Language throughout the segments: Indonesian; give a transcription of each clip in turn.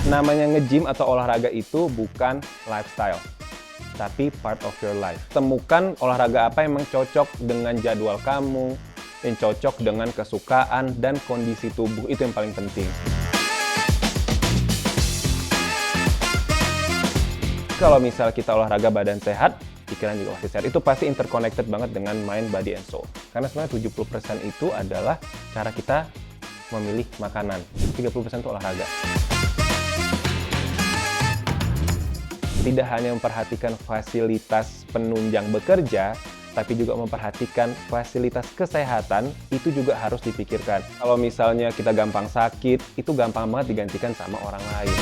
Namanya nge-gym atau olahraga itu bukan lifestyle, tapi part of your life. Temukan olahraga apa yang memang cocok dengan jadwal kamu, yang cocok dengan kesukaan dan kondisi tubuh. Itu yang paling penting. Kalau misal kita olahraga badan sehat, pikiran juga pasti sehat. Itu pasti interconnected banget dengan mind, body, and soul. Karena sebenarnya 70% itu adalah cara kita memilih makanan. 30% itu olahraga. Tidak hanya memperhatikan fasilitas penunjang bekerja, tapi juga memperhatikan fasilitas kesehatan, itu juga harus dipikirkan. Kalau misalnya kita gampang sakit, itu gampang banget digantikan sama orang lain.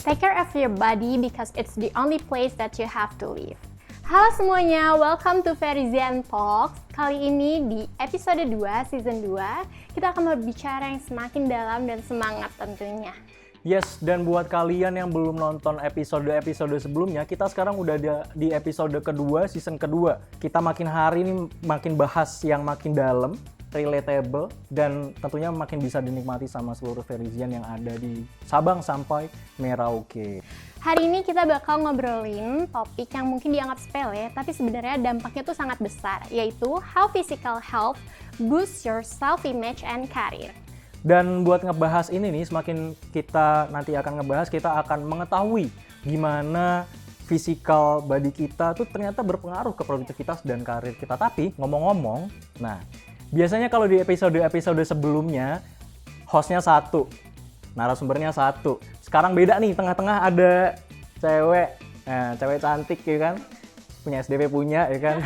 Take care of your body because it's the only place that you have to live. Halo semuanya, welcome to Verizian Talks. Kali ini di episode 2, season 2, kita akan berbicara yang semakin dalam dan semangat tentunya. Yes, dan buat kalian yang belum nonton episode-episode sebelumnya, kita sekarang udah di episode kedua, season kedua. Kita makin hari ini makin bahas yang makin dalam, relatable, dan tentunya makin bisa dinikmati sama seluruh Verizian yang ada di Sabang sampai Merauke. Hari ini kita bakal ngobrolin topik yang mungkin dianggap sepele, tapi sebenarnya dampaknya tuh sangat besar, yaitu how physical health boosts your self-image and career. Dan buat ngebahas ini nih, semakin kita nanti akan ngebahas, kita akan mengetahui gimana physical body kita tuh ternyata berpengaruh ke produktivitas dan karir kita. Tapi ngomong-ngomong, nah biasanya kalau di episode-episode sebelumnya, hostnya satu, narasumbernya satu. Sekarang beda nih, tengah-tengah ada cewek, cewek cantik ya kan, punya SDP punya ya kan.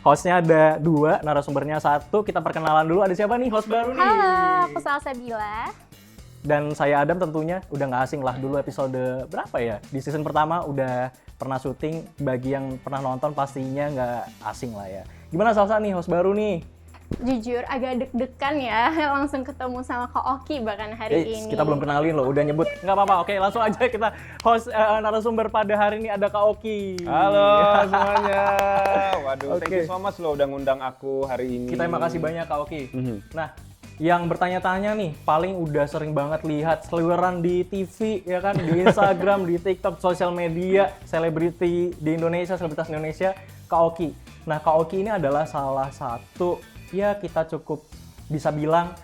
Hostnya ada dua, narasumbernya satu. Kita perkenalan dulu, ada siapa nih host baru nih? Halo, aku Salsabila. Dan saya Adam tentunya, udah nggak asing lah dulu episode berapa ya? Di season pertama udah pernah syuting, bagi yang pernah nonton pastinya nggak asing lah ya. Gimana Salsa nih, host baru nih? Jujur agak deg-degan ya, langsung ketemu sama Kak Oki bahkan hari ini. Kita belum kenalin loh, udah nyebut. Nggak apa-apa, oke langsung aja kita host narasumber pada hari ini ada Kak Oki. Halo semuanya. Waduh, Oke. thank you so much loh udah ngundang aku hari ini. Kita terima kasih banyak Kak Oki. Nah, yang bertanya-tanya nih, paling udah sering banget lihat seliweran di TV, ya kan, di Instagram, di TikTok, sosial media, selebriti di Indonesia, selebritas Indonesia, Kak Oki. Nah, Kak Oki ini adalah salah satu, ya kita cukup bisa bilang,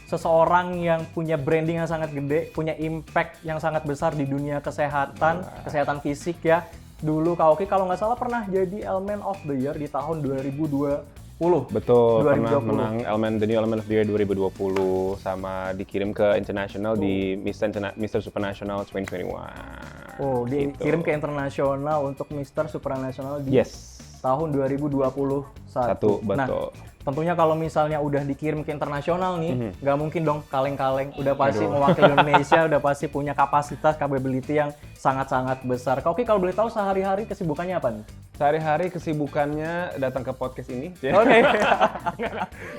seseorang yang punya branding yang sangat gede, punya impact yang sangat besar di dunia kesehatan, kesehatan fisik ya. Dulu Kak Oki kalau nggak salah pernah jadi Element of the Year di tahun 2020. Betul, 2020. pernah menang The New Element of the Year 2020 sama dikirim ke international di Mr. Supranational 2021. Oh, Gitu. dikirim ke internasional untuk Mr. Supranational di Yes. tahun 2021. Betul. Nah, tentunya kalau misalnya udah dikirim ke internasional nih, nggak mungkin dong kaleng-kaleng. Udah pasti mewakili Indonesia, udah pasti punya kapasitas, capability yang sangat-sangat besar. Oke, kalau boleh tahu sehari-hari kesibukannya apa nih? Sehari-hari kesibukannya datang ke podcast ini. Oke.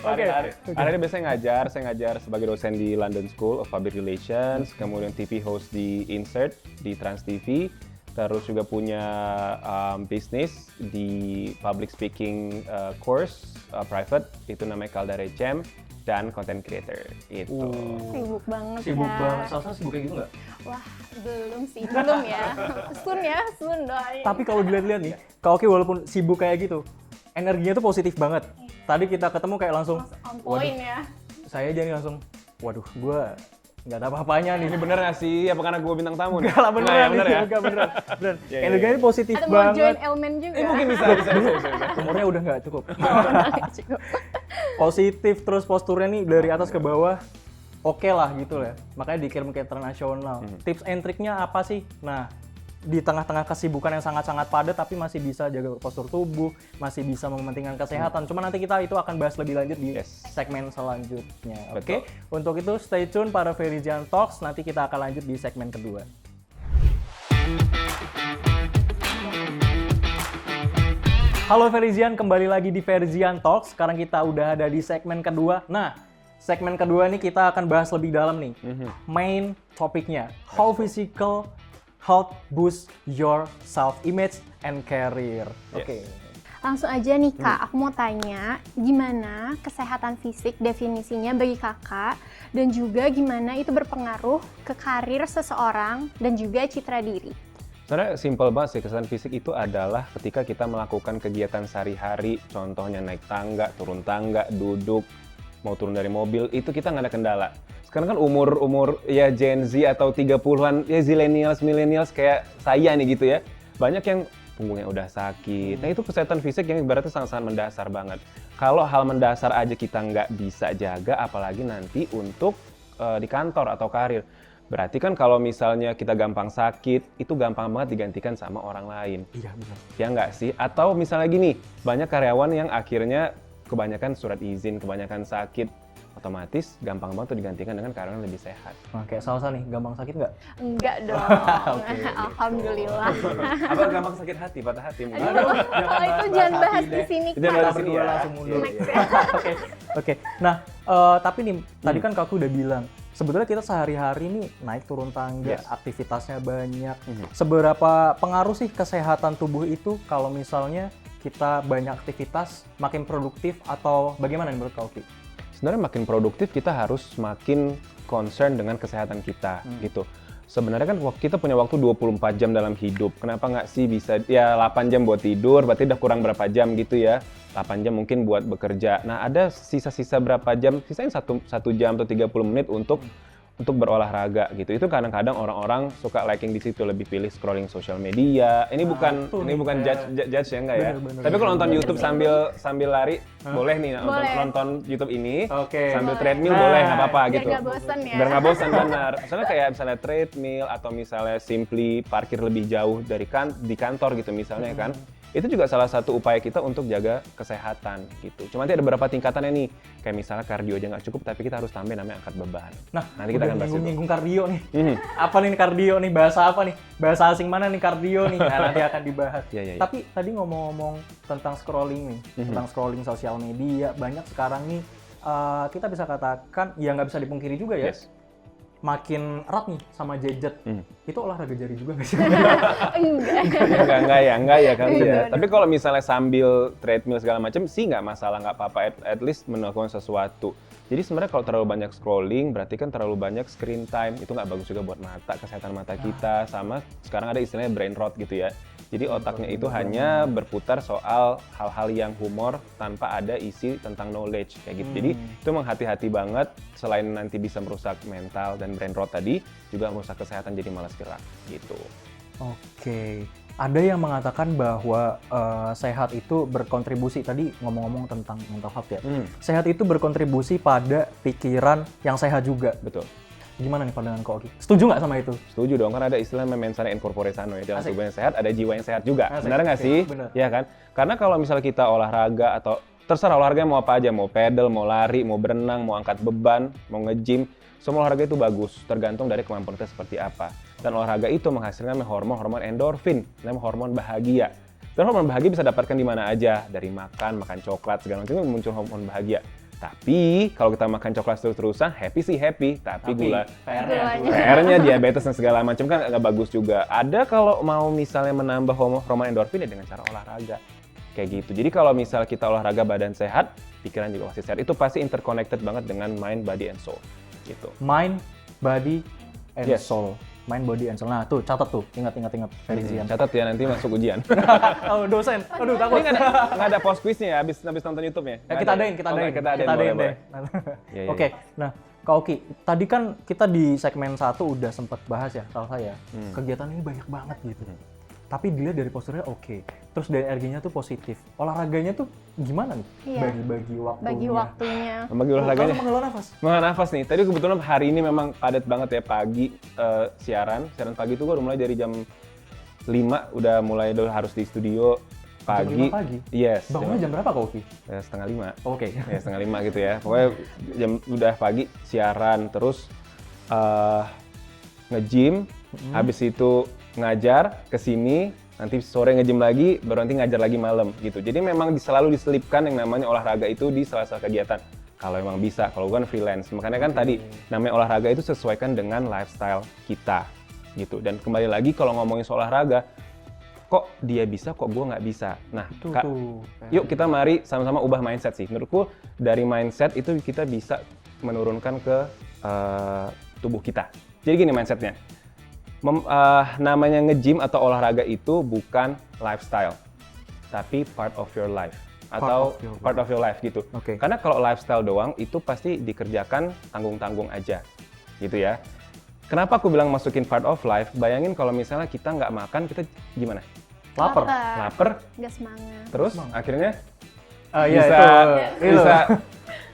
Hari-hari biasanya ngajar, saya ngajar sebagai dosen di London School of Public Relations, kemudian TV host di Insert, di Trans TV, terus juga punya bisnis di public speaking course private, itu namanya Caldare Jam, dan content creator itu. Sibuk banget Sibuk ya. banget. Salsa sibuk kayak gitu nggak? Wah, belum sih, belum ya. Soon doain. Tapi kalau dilihat-lihat nih, Kak Oki walaupun sibuk kayak gitu, energinya tuh positif banget. Tadi kita ketemu kayak langsung, On point ya. saya aja nih langsung, waduh, gue nggak ada apa-apanya nih. Ini bener nggak sih? Apa karena gue bintang tamu nih? Enggak lah, beneran, Nggak, bener ya? Enggak, beneran. Ya. Energinya positif Atau mau join banget. elemen juga. Mungkin bisa. Umurnya udah nggak cukup. Cukup. Positif, terus posturnya nih dari atas ke bawah, oke lah gitu ya. Makanya dikirim ke internasional. Tips and triknya apa sih? Nah, di tengah-tengah kesibukan yang sangat-sangat padat tapi masih bisa jaga postur tubuh, masih bisa mementingkan kesehatan. Cuma nanti kita itu akan bahas lebih lanjut di segmen selanjutnya. Oke? Untuk itu stay tune para Verizian Talks, nanti kita akan lanjut di segmen kedua. Halo Verizian, kembali lagi di Verizian Talks. Sekarang kita udah ada di segmen kedua. Nah, segmen kedua ini kita akan bahas lebih dalam nih. Main topiknya, how physical help boost your self-image and career. Yes. Oke. Langsung aja nih Kak, aku mau tanya gimana kesehatan fisik definisinya bagi Kakak dan juga gimana itu berpengaruh ke karir seseorang dan juga citra diri. Sebenarnya simple banget sih, kesehatan fisik itu adalah ketika kita melakukan kegiatan sehari-hari, contohnya naik tangga, turun tangga, duduk, mau turun dari mobil, itu kita nggak ada kendala. Sekarang kan umur ya Gen Z atau 30-an, ya zillennials, millennials kayak saya nih gitu ya, banyak yang punggungnya udah sakit. Nah itu kesehatan fisik yang ibaratnya sangat-sangat mendasar banget. Kalau hal mendasar aja kita nggak bisa jaga, apalagi nanti untuk di kantor atau karir. Berarti kan kalau misalnya kita gampang sakit, itu gampang banget digantikan sama orang lain. Iya benar. Ya nggak sih? Atau misalnya gini, banyak karyawan yang akhirnya kebanyakan surat izin, kebanyakan sakit, otomatis gampang banget tuh digantikan dengan karyawan yang lebih sehat. Nah, kayak Salsa nih, gampang sakit nggak? Enggak dong, alhamdulillah. Apa gampang sakit hati, patah hati mungkin? Aduh, kalau itu jangan bahas di sini Jangan Kak. bahas Kita di sini berdua ya. langsung mundur. Next. Oke, oke. Nah, tapi nih, tadi kan Kakak udah bilang, sebetulnya kita sehari-hari nih naik turun tangga, Yes. aktivitasnya banyak. Seberapa pengaruh sih kesehatan tubuh itu kalau misalnya kita banyak aktivitas, makin produktif atau bagaimana nih menurut Kak Oki? Sebenarnya makin produktif kita harus makin concern dengan kesehatan kita gitu. Sebenarnya kan kita punya waktu 24 jam dalam hidup. Kenapa nggak sih bisa ya 8 jam buat tidur, berarti udah kurang berapa jam gitu ya. 8 jam mungkin buat bekerja. Nah, ada sisa-sisa berapa jam? Sisain 1 jam atau 30 menit untuk berolahraga gitu. Itu kadang-kadang orang-orang suka liking di situ, lebih pilih scrolling sosial media. Ini bukan itu ini nih, bukan kayak- judge ya enggak ya. Bener. Tapi kalau nonton YouTube sambil lari boleh nih Boleh. nonton YouTube ini Oke. sambil Boleh. treadmill Nah, boleh nggak apa-apa Biar gitu. nggak bosen ya. Biar nggak bosan benar. Misalnya kayak misalnya treadmill atau misalnya simply parkir lebih jauh dari di kantor gitu misalnya kan. Itu juga salah satu upaya kita untuk jaga kesehatan gitu. Cuma nanti ada beberapa tingkatannya nih. Kayak misalnya kardio aja nggak cukup, tapi kita harus tambah namanya angkat beban. Nah, Nanti kita udah akan bahas itu. nyinggung kardio nih. Mhm. Apa nih kardio nih? Bahasa apa nih? Bahasa asing mana nih kardio nih? Nah, nanti akan dibahas. Iya, iya, iya. Tapi tadi ngomong-ngomong tentang scrolling nih, tentang scrolling sosial media, banyak sekarang nih kita bisa katakan ya nggak bisa dipungkiri juga ya. Yes. Makin erat nih sama gadget. Itu olahraga jari juga nggak sih? Enggak. Enggak ya kan Iya, ya. bener. Tapi kalau misalnya sambil treadmill segala macam sih nggak masalah, nggak apa-apa. At least melakukan sesuatu. Jadi sebenarnya kalau terlalu banyak scrolling berarti kan terlalu banyak screen time, itu nggak bagus juga buat mata, kesehatan mata kita. Sama sekarang ada istilahnya brain rot gitu ya. Jadi otaknya itu hanya berputar soal hal-hal yang humor tanpa ada isi tentang knowledge kayak gitu. Jadi itu memang hati-hati banget, selain nanti bisa merusak mental dan brain rot tadi, juga merusak kesehatan jadi malas gerak gitu. Oke. Ada yang mengatakan bahwa sehat itu berkontribusi, tadi ngomong-ngomong tentang mental health ya. Sehat itu berkontribusi pada pikiran yang sehat juga. Betul. Gimana nih pandangan Kak Oki? Setuju nggak sama itu? Setuju dong, kan ada istilah memang sana in corpore sano ya, dalam Asik. tubuh yang sehat ada jiwa yang sehat juga. Asik. Benar nggak Oke, sih? benar. Ya kan? Karena kalau misalnya kita olahraga atau terserah olahraga mau apa aja, mau pedal, mau lari, mau berenang, mau angkat beban, mau nge-gym, semua olahraga itu bagus, tergantung dari kemampuan kita seperti apa. Dan olahraga itu menghasilkan hormon endorfin, namanya hormon bahagia. Dan hormon bahagia bisa dapatkan di mana aja, dari makan coklat segala macam muncul hormon bahagia. Tapi kalau kita makan coklat terus-terusan, happy sih happy, tapi gula Gulanya. PR-nya diabetes dan segala macam kan nggak bagus juga. Ada kalau mau misalnya menambah hormon endorfin ya dengan cara olahraga. Kayak gitu. Jadi kalau misal kita olahraga badan sehat, pikiran juga pasti sehat. Itu pasti interconnected banget dengan mind, body, and soul. Gitu. Mind, body, and Yes. soul. Mind, body, and soul. Nah tuh, catat tuh. Ingat. Ferizian. Catat ya nanti masuk ujian. Oh, dosen. Aduh, takut. Ini nggak ada post quiznya ya, habis nonton YouTube-nya. Ya, kita adain. Kita adain deh. boleh. Iya, iya, Oke, nah Kak Oki, tadi kan kita di segmen 1 udah sempat bahas ya, kalau saya, kegiatan ini banyak banget gitu. Tapi dilihat dari posturnya oke, terus dari energinya tuh positif. Olahraganya tuh gimana nih? Iya. Bagi waktunya. Bagi waktunya. Membagi olahraganya. Kalau mengelola nafas. Mengenai nafas nih, tadi kebetulan hari ini memang padat banget ya pagi siaran pagi itu gue udah mulai dari jam 5 udah mulai harus di studio pagi. Jam 5 pagi? Yes. Bangunnya jam berapa Kak Oki? Setengah 5. Oke. Ya setengah 5 gitu ya. Pokoknya udah pagi siaran terus nge-gym, habis itu ngajar ke sini, nanti sore nge-gym lagi, baru nanti ngajar lagi malam gitu. Jadi memang selalu diselipkan yang namanya olahraga itu di salah-salah kegiatan. Kalau emang bisa, kalau gue kan freelance. Makanya kan tadi namanya olahraga itu sesuaikan dengan lifestyle kita. gitu. Dan kembali lagi kalau ngomongin soal olahraga, kok dia bisa, kok gue nggak bisa. Nah, yuk kita mari sama-sama ubah mindset sih. Menurutku dari mindset itu kita bisa menurunkan ke tubuh kita. Jadi gini mindsetnya, namanya nge-gym atau olahraga itu bukan lifestyle, tapi part of your life. Atau part of your life gitu. Karena kalau lifestyle doang itu pasti dikerjakan tanggung-tanggung aja gitu ya. Kenapa aku bilang masukin part of life? Bayangin kalau misalnya kita nggak makan, kita gimana? Lapar, nggak semangat. Terus akhirnya Iya, bisa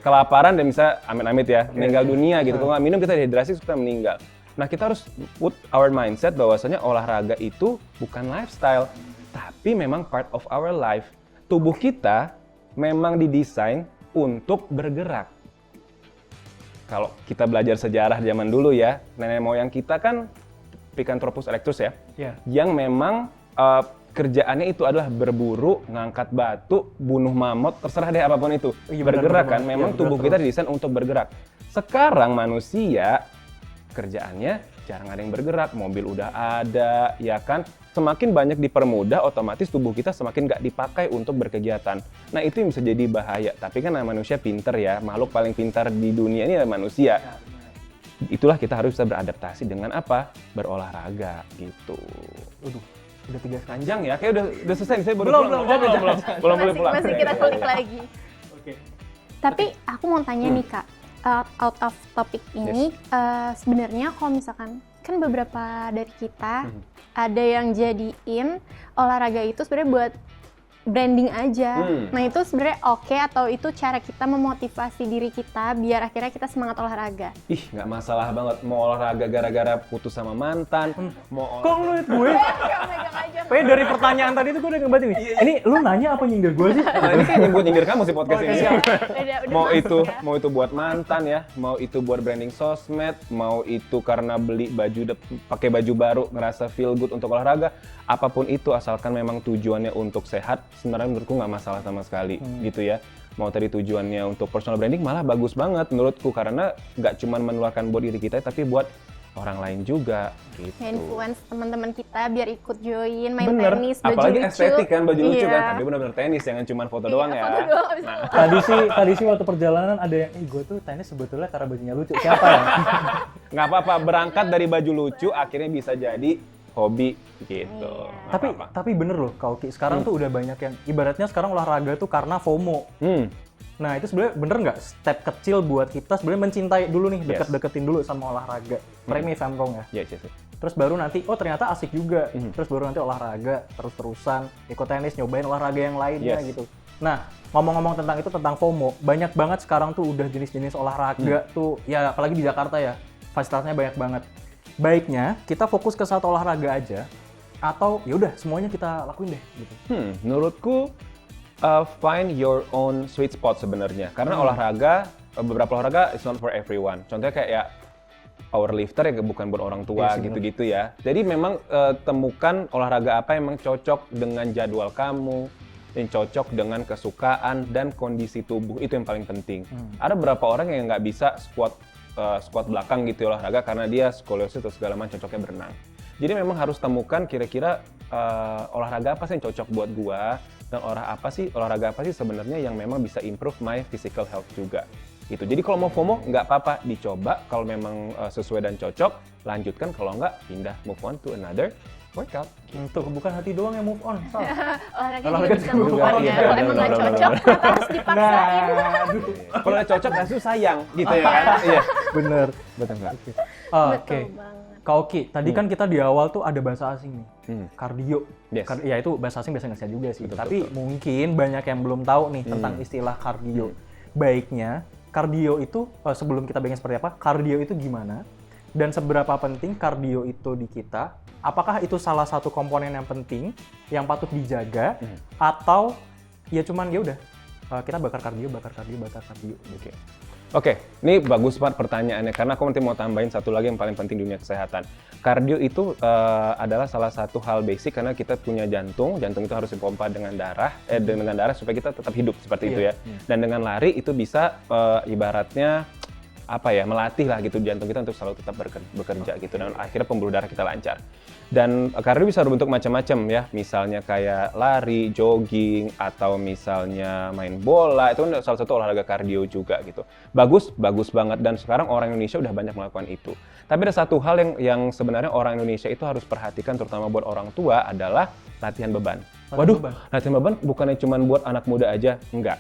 kelaparan dan bisa amit-amit ya meninggal dunia gitu. Kalau nggak minum kita dehidrasi kita meninggal. Nah kita harus put our mindset bahwasanya olahraga itu bukan lifestyle, tapi memang part of our life. Tubuh kita memang didesain untuk bergerak. Kalau kita belajar sejarah zaman dulu ya, nenek moyang kita kan Picanthropus erectus ya, yang memang kerjaannya itu adalah berburu, ngangkat batu, bunuh mamut, terserah deh apapun itu. Bergerak kan, memang tubuh kita didesain untuk bergerak. Sekarang manusia kerjaannya jarang ada yang bergerak, mobil udah ada, ya kan? Semakin banyak dipermudah, otomatis tubuh kita semakin nggak dipakai untuk berkegiatan. Nah itu yang bisa jadi bahaya. Tapi kan manusia pinter ya, makhluk paling pintar di dunia ini adalah manusia. Itulah kita harus bisa beradaptasi dengan apa? Berolahraga gitu. Udah 3 Panjang ya, kayak udah selesai. Saya baru Belum boleh pulang. Masih kita kulik lagi. Tapi aku mau tanya nih Kak, out of topic ini, sebenarnya kalau misalkan kan beberapa dari kita ada yang jadiin olahraga itu sebenarnya buat branding aja. Nah itu sebenarnya oke atau itu cara kita memotivasi diri kita biar akhirnya kita semangat olahraga? Ih, nggak masalah banget. Mau olahraga gara-gara putus sama mantan, mau Kok lu liat gue? Pokoknya dari pertanyaan tadi tuh gue udah ngebatin nih. Ini lu nanya apa nyindir gue sih? Nah, ini kayak nyindir kamu sih podcast ini. Udah Mau masuk itu, ya. mau itu buat mantan ya, mau itu buat branding sosmed, mau itu karena beli baju, pakai baju baru, ngerasa feel good untuk olahraga, apapun itu asalkan memang tujuannya untuk sehat, sebenarnya menurutku nggak masalah sama sekali gitu ya. Mau tadi tujuannya untuk personal branding malah bagus banget menurutku karena nggak cuma menularkan buat diri kita tapi buat orang lain juga gitu. Influence teman-teman kita biar ikut join main Bener, tenis, baju apalagi lucu. estetik kan, baju lucu Iya. kan, tapi benar-benar tenis jangan cuma foto doang ya. Foto doang abis itu. Tadi sih waktu perjalanan ada yang, gue tuh tenis sebetulnya karena bajunya lucu. Siapa ya? Nggak apa-apa, berangkat dari baju lucu akhirnya bisa jadi hobi gitu. Nggak Tapi bener loh, Kak Oki. Sekarang tuh udah banyak yang ibaratnya sekarang olahraga tuh karena FOMO. Nah itu sebenarnya bener nggak step kecil buat kita sebenarnya mencintai dulu nih, deket-deketin dulu sama olahraga. Correct me if I'm wrong ya. Yes. Terus baru nanti, oh ternyata asik juga. Terus baru nanti olahraga terus-terusan, ikut tenis, nyobain olahraga yang lainnya gitu. Nah, ngomong-ngomong tentang itu, tentang FOMO, banyak banget sekarang tuh udah jenis-jenis olahraga tuh, ya apalagi di Jakarta ya, fasilitasnya banyak banget. Baiknya kita fokus ke satu olahraga aja, atau ya udah semuanya kita lakuin deh gitu. Menurutku find your own sweet spot sebenarnya. Karena olahraga, beberapa olahraga is not for everyone. Contohnya kayak ya powerlifter ya bukan buat orang tua gitu-gitu ya. Jadi memang temukan olahraga apa yang memang cocok dengan jadwal kamu, yang cocok dengan kesukaan dan kondisi tubuh, itu yang paling penting. Ada beberapa orang yang nggak bisa squat belakang gitu olahraga karena dia skoliosis atau segala macam, cocoknya berenang. Jadi memang harus temukan kira-kira olahraga apa sih yang cocok buat gua dan olahraga apa sih sebenarnya yang memang bisa improve my physical health juga. Gitu. Jadi kalau mau FOMO nggak apa-apa, dicoba kalau memang sesuai dan cocok, lanjutkan, kalau nggak pindah, move on to another workout. Tuh bukan hati doang yang move on, Sal. Olahraga juga bisa move juga, on iya, ya. Kalau emang nggak benar, cocok, kenapa harus dipaksain? Kalau udah cocok langsung sayang gitu ya kan? Iya. Bener. Betul nggak? Oke. Betul banget. Kak Oki, tadi kan kita di awal tuh ada bahasa asing nih, kardio. Yes. Ya itu bahasa asing biasa nggak juga sih. Betul, Tapi mungkin banyak yang belum tahu nih tentang istilah kardio. Baiknya, kardio itu sebelum kita bayangin seperti apa, kardio itu gimana? Dan seberapa penting kardio itu di kita? Apakah itu salah satu komponen yang penting, yang patut dijaga, atau ya cuman ya udah kita bakar kardio. Oke, ini bagus banget pertanyaannya karena aku nanti mau tambahin satu lagi yang paling penting di dunia kesehatan. Kardio itu adalah salah satu hal basic karena kita punya jantung itu harus dipompa dengan darah supaya kita tetap hidup seperti itu ya. Dan dengan lari itu bisa ibaratnya melatih lah gitu jantung kita untuk selalu tetap bekerja gitu, dan akhirnya pembuluh darah kita lancar. Dan kardio bisa berbentuk macam-macam ya, misalnya kayak lari, jogging, atau misalnya main bola, itu kan salah satu olahraga kardio juga gitu. Bagus banget, dan sekarang orang Indonesia udah banyak melakukan itu. Tapi ada satu hal yang sebenarnya orang Indonesia itu harus perhatikan, terutama buat orang tua, adalah latihan beban. Latihan beban bukannya cuma buat anak muda aja, enggak.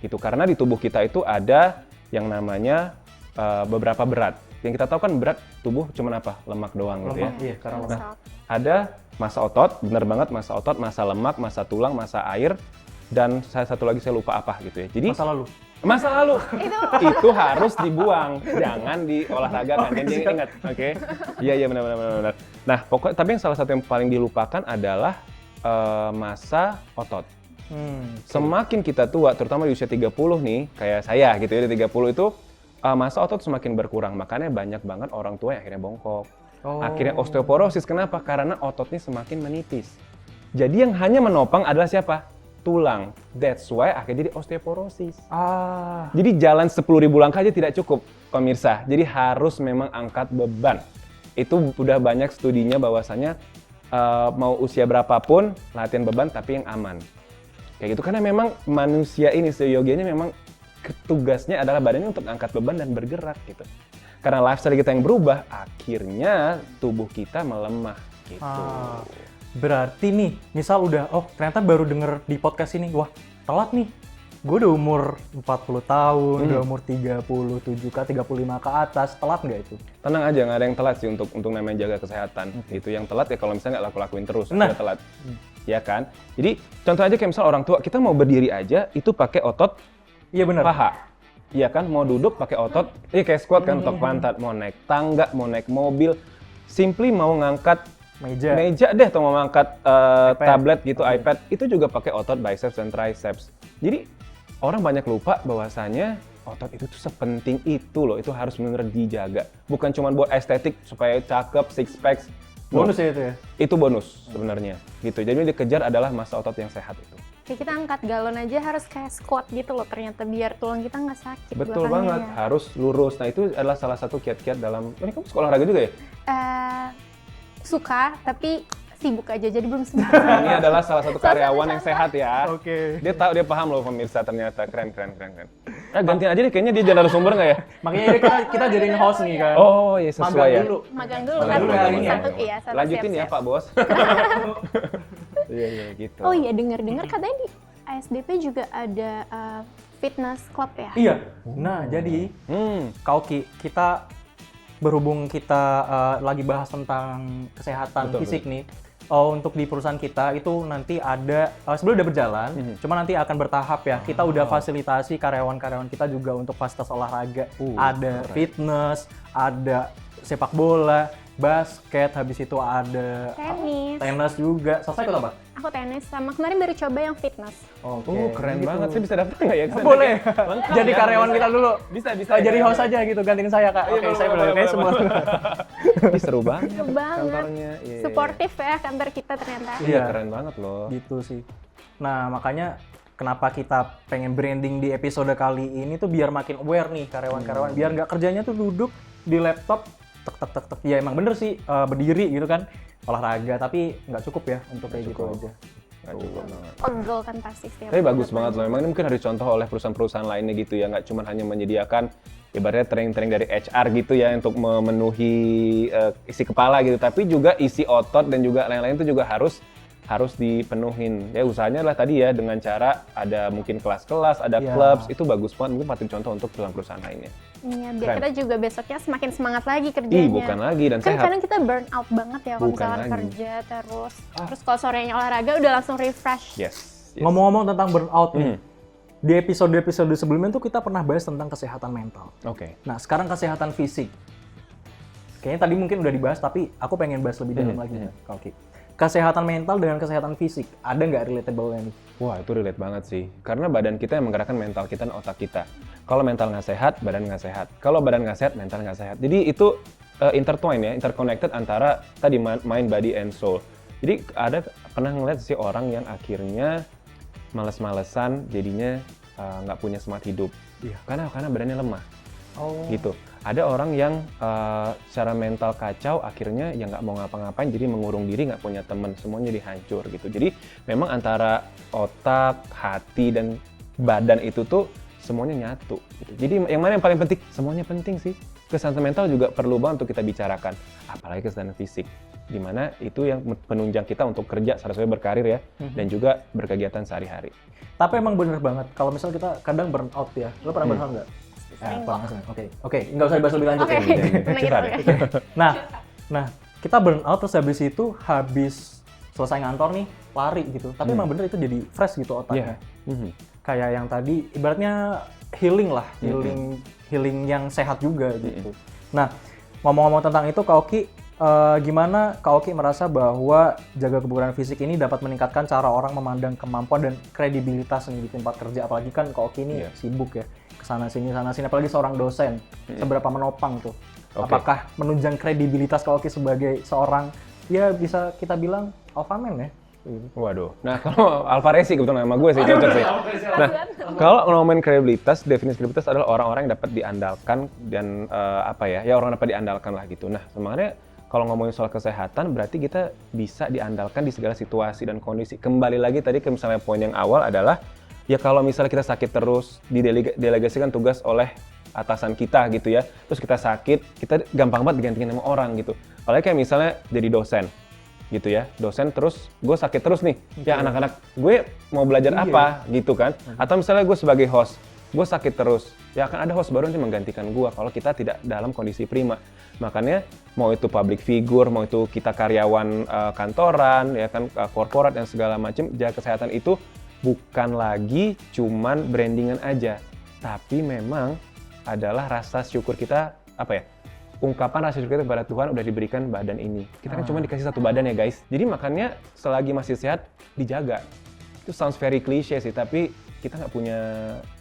Gitu, karena di tubuh kita itu ada yang namanya beberapa berat. Yang kita tahu kan berat tubuh cuma apa? Lemak doang gitu ya. Iya, karena lemak. Nah, ada massa otot, bener banget massa otot, massa lemak, massa tulang, massa air, dan satu lagi saya lupa apa gitu ya. Jadi masa lalu itu harus dibuang, jangan diolahragakan. Jadi ingat, oke? Iya benar. Nah, pokoknya tapi yang salah satu yang paling dilupakan adalah massa otot. Semakin kita tua, terutama di usia 30 nih, kayak saya gitu ya, di 30 itu massa otot semakin berkurang. Makanya banyak banget orang tua yang akhirnya bongkok. Akhirnya osteoporosis. Kenapa? Karena ototnya semakin menipis. Jadi yang hanya menopang adalah siapa? Tulang. That's why akhirnya jadi osteoporosis. Jadi jalan 10.000 langkah aja tidak cukup, pemirsa. Jadi harus memang angkat beban. Itu udah banyak studinya bahwasannya mau usia berapapun latihan beban tapi yang aman. Kayak gitu, karena memang manusia ini, seyogianya memang tugasnya adalah badannya untuk angkat beban dan bergerak gitu. Karena lifestyle kita yang berubah, akhirnya tubuh kita melemah gitu. Berarti nih, misal udah, ternyata baru denger di podcast ini, wah telat nih. Gue udah umur 40 tahun, udah umur 37 ke 35 ke atas, telat nggak itu? Tenang aja, nggak ada yang telat sih untuk namanya jaga kesehatan. Itu yang telat ya kalau misalnya nggak lakuin terus, udah telat. Ya kan? Jadi contoh aja kayak misal orang tua, kita mau berdiri aja itu pakai otot paha. Iya kan? Mau duduk pakai otot, kayak squat kan, otot pantat. Mau naik tangga, mau naik mobil, simply mau ngangkat meja deh, atau mau ngangkat tablet gitu, iPad, itu juga pakai otot biceps dan triceps. Jadi orang banyak lupa bahwasanya otot itu tuh sepenting itu loh, itu harus benar-benar dijaga. Bukan cuma buat estetik supaya cakep, six packs. Bonus ya itu ya? Itu bonus sebenarnya gitu. Jadi yang dikejar adalah massa otot yang sehat itu. Kayak kita angkat galon aja harus kayak squat gitu loh ternyata, biar tulang kita nggak sakit. Betul banget, harus lurus. Nah itu adalah salah satu kiat-kiat dalam, ini kamu sekolah olahraga juga ya? Suka, tapi sibuk aja, jadi belum sempat. Ini adalah salah satu karyawan yang sehat ya. Oke. Dia tahu, dia paham loh pemirsa, ternyata keren. Gantiin aja deh, kayaknya dia jadi narasumber nggak ya? Makanya kita jadiin host nih kan. Oh iya, sesuai ya. Magang dulu kan. Satu lanjutin ya siap. Pak Bos. Iya gitu. Oh iya, dengar katanya di ASDP juga ada fitness club ya? Iya. Nah jadi, Kauki, kita berhubung kita lagi bahas tentang kesehatan fisik nih. Untuk di perusahaan kita itu nanti ada, sebelum udah berjalan, cuma nanti akan bertahap ya. Kita udah fasilitasi karyawan-karyawan kita juga untuk fasilitas olahraga. Ada fitness, ada sepak bola, basket, habis itu ada tenis juga. Selesai ikut apa? Aku tenis, sama kemarin baru coba yang fitness. Keren banget. Saya bisa daftar nggak ya? Boleh. Jadi karyawan kita dulu. Bisa. Jadi host aja gitu, gantiin saya Kak. Oke, saya boleh. Kayak semua. Seru banget. Seru banget. Kantornya. Suportif ya kantor kita ternyata. Iya, keren banget loh. Gitu sih. Nah, makanya kenapa kita pengen branding di episode kali ini tuh biar makin aware nih karyawan-karyawan. Biar nggak kerjanya tuh duduk di laptop, tek. Ya emang bener sih, berdiri gitu kan. Olahraga, tapi nggak cukup ya untuk kayak gitu aja. Nggak cukup banget. Pegel kan pasti setiap. Tapi bagus banget loh, memang ini mungkin harus dicontoh oleh perusahaan-perusahaan lainnya gitu ya, nggak cuma hanya menyediakan ibaratnya training-training dari HR gitu ya untuk memenuhi isi kepala gitu, tapi juga isi otot dan juga lain-lain itu juga harus dipenuhin. Ya usahanya lah tadi ya dengan cara ada mungkin kelas-kelas, ada clubs, itu bagus banget, mungkin patut contoh untuk perusahaan lainnya. Iya, biar kita juga besoknya semakin semangat lagi kerjanya. Bukan lagi, dan kan sehat. kadang kita burn out banget ya kalau misalkan kerja terus kalau sorenya olahraga udah langsung refresh. Yes. Ngomong-ngomong tentang burnout nih, di episode-episode sebelumnya tuh kita pernah bahas tentang kesehatan mental. Oke. Nah, sekarang kesehatan fisik. Kayaknya tadi mungkin udah dibahas, tapi aku pengen bahas lebih dalam lagi. Oke. Kesehatan mental dengan kesehatan fisik, ada nggak relatable-nya nih? Wah, itu relate banget sih. Karena badan kita yang menggerakkan mental kita dan otak kita. Kalau mental nggak sehat, badan nggak sehat. Kalau badan nggak sehat, mental nggak sehat. Jadi itu intertwined ya, interconnected antara tadi mind, body, and soul. Jadi pernah ngeliat sih orang yang akhirnya males-malesan, jadinya nggak punya semangat hidup. Karena badannya lemah. gitu. Ada orang yang secara mental kacau, akhirnya ya nggak mau ngapa-ngapain, jadi mengurung diri, nggak punya teman, semuanya jadi hancur gitu. Jadi memang antara otak, hati, dan badan itu tuh semuanya nyatu gitu. Jadi yang mana yang paling penting? Semuanya penting sih. Kesehatan mental juga perlu banget untuk kita bicarakan, apalagi kesehatan fisik, dimana itu yang penunjang kita untuk kerja, seharusnya berkarir ya, dan juga berkegiatan sehari-hari. Tapi emang bener banget, kalau misalnya kita kadang burn out ya, lo pernah burn out nggak? Sering pernah, kok. sering. Oke, nggak usah dibahas lebih lanjut Oke, ya. tenang gitu. Nah, kita burn out terus habis selesai ngantor nih, lari gitu. Tapi emang bener itu jadi fresh gitu otaknya. Kayak yang tadi, ibaratnya healing lah, healing yang sehat juga gitu. Nah, ngomong-ngomong tentang itu, Kak Oki, gimana Kak Oki merasa bahwa jaga kebugaran fisik ini dapat meningkatkan cara orang memandang kemampuan dan kredibilitas nih di tempat kerja, apalagi kan Kak Oki ini sibuk ya, kesana sini, apalagi seorang dosen, seberapa menopang tuh? Apakah menunjang kredibilitas Kak Oki sebagai seorang, ya bisa kita bilang alpha man ya? Waduh, nah kalau Alpha Resi kebetulan nama gue sih cocok sih. Nah, kalau ngomongin kredibilitas, definisi kredibilitas adalah orang-orang yang dapat diandalkan dan orang dapat diandalkan lah gitu. Nah, sebenarnya kalau ngomongin soal kesehatan, berarti kita bisa diandalkan di segala situasi dan kondisi. Kembali lagi tadi ke misalnya poin yang awal adalah, ya kalau misalnya kita sakit terus, didelegasikan tugas oleh atasan kita gitu ya, terus kita sakit, kita gampang banget digantiin sama orang gitu. Apalagi kayak misalnya jadi dosen gitu ya, dosen terus gue sakit terus nih, ya anak-anak gue mau belajar apa gitu kan, atau misalnya gue sebagai host, gue sakit terus, ya akan ada host baru nanti menggantikan gue kalau kita tidak dalam kondisi prima. Makanya mau itu public figure, mau itu kita karyawan kantoran, ya kan korporat dan segala macam, jaga kesehatan itu bukan lagi cuman brandingan aja, tapi memang adalah rasa syukur kita, ungkapan rasa syukur kita kepada Tuhan udah diberikan badan ini. Kita kan cuma dikasih satu badan ya guys. Jadi makanya selagi masih sehat, dijaga. Itu sounds very cliche sih, tapi kita nggak punya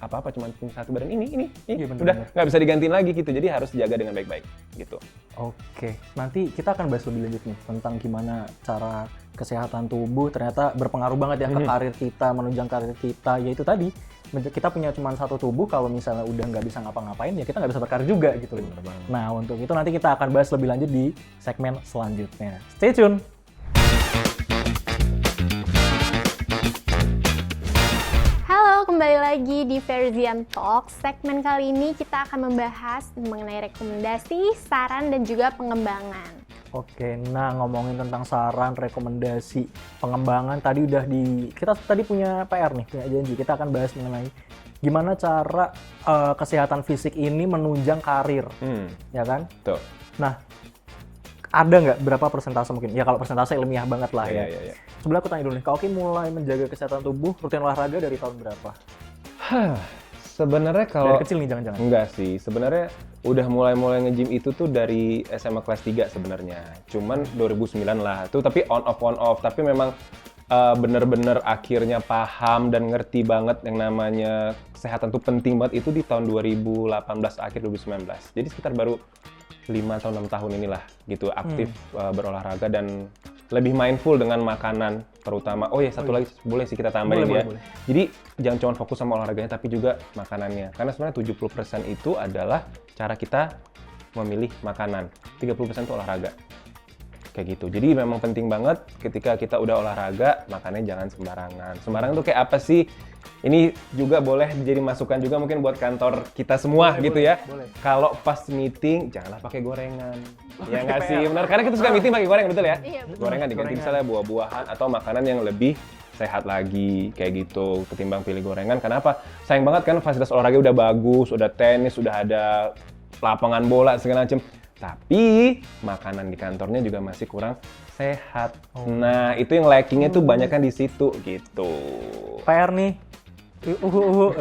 apa-apa, cuma punya satu badan ini. Iya, Udah nggak bisa digantiin lagi gitu. Jadi harus dijaga dengan baik-baik gitu. Oke, nanti kita akan bahas lebih lanjut nih tentang gimana cara kesehatan tubuh ternyata berpengaruh banget ya ke karir kita, menunjang karir kita. Yaitu tadi, kita punya cuma satu tubuh, kalau misalnya udah nggak bisa ngapa-ngapain, ya kita nggak bisa berkarir juga gitu. Nah, untuk itu nanti kita akan bahas lebih lanjut di segmen selanjutnya. Stay tune! Halo, kembali lagi di Ferzian Talk. Segmen kali ini kita akan membahas mengenai rekomendasi, saran, dan juga pengembangan. Oke, nah ngomongin tentang saran, rekomendasi, pengembangan, kita tadi punya PR nih, punya janji. Kita akan bahas mengenai gimana cara kesehatan fisik ini menunjang karir, ya kan? Tuh. Nah, ada nggak berapa persentase mungkin? Ya kalau persentase ilmiah banget lah ya. Iya. Sebelah aku tanya dulu nih, Kak Oki mulai menjaga kesehatan tubuh, rutin olahraga dari tahun berapa? Sebenarnya kalau Dari kecil nih jangan-jangan. Enggak sih, sebenarnya udah mulai nge-gym itu tuh dari SMA kelas 3 sebenarnya. Cuman 2009 lah. Tuh tapi on off. Tapi memang bener-bener akhirnya paham dan ngerti banget yang namanya kesehatan tuh penting banget itu di tahun 2018 akhir 2019. Jadi sekitar baru 5 atau 6 tahun inilah gitu aktif berolahraga dan lebih mindful dengan makanan terutama. Satu lagi boleh sih kita tambahin boleh. Jadi jangan cuma fokus sama olahraganya tapi juga makanannya. Karena sebenarnya 70% itu adalah cara kita memilih makanan. 30% itu olahraga. Kayak gitu. Jadi memang penting banget ketika kita udah olahraga, makannya jangan sembarangan. Sembarangan tuh kayak apa sih? Ini juga boleh jadi masukan juga mungkin buat kantor kita semua gitu ya. Kalau pas meeting janganlah pakai gorengan. Ya nggak sih? Benar, karena kita suka meeting pakai goreng, betul ya? Iya, betul. Gorengan diganti misalnya buah-buahan atau makanan yang lebih sehat lagi kayak gitu ketimbang pilih gorengan. Kenapa? Sayang banget kan fasilitas olahraga udah bagus, udah tenis, udah ada lapangan bola segala macam. Tapi makanan di kantornya juga masih kurang sehat. Nah, itu yang lackingnya tuh banyak kan di situ gitu. PR nih. Oke,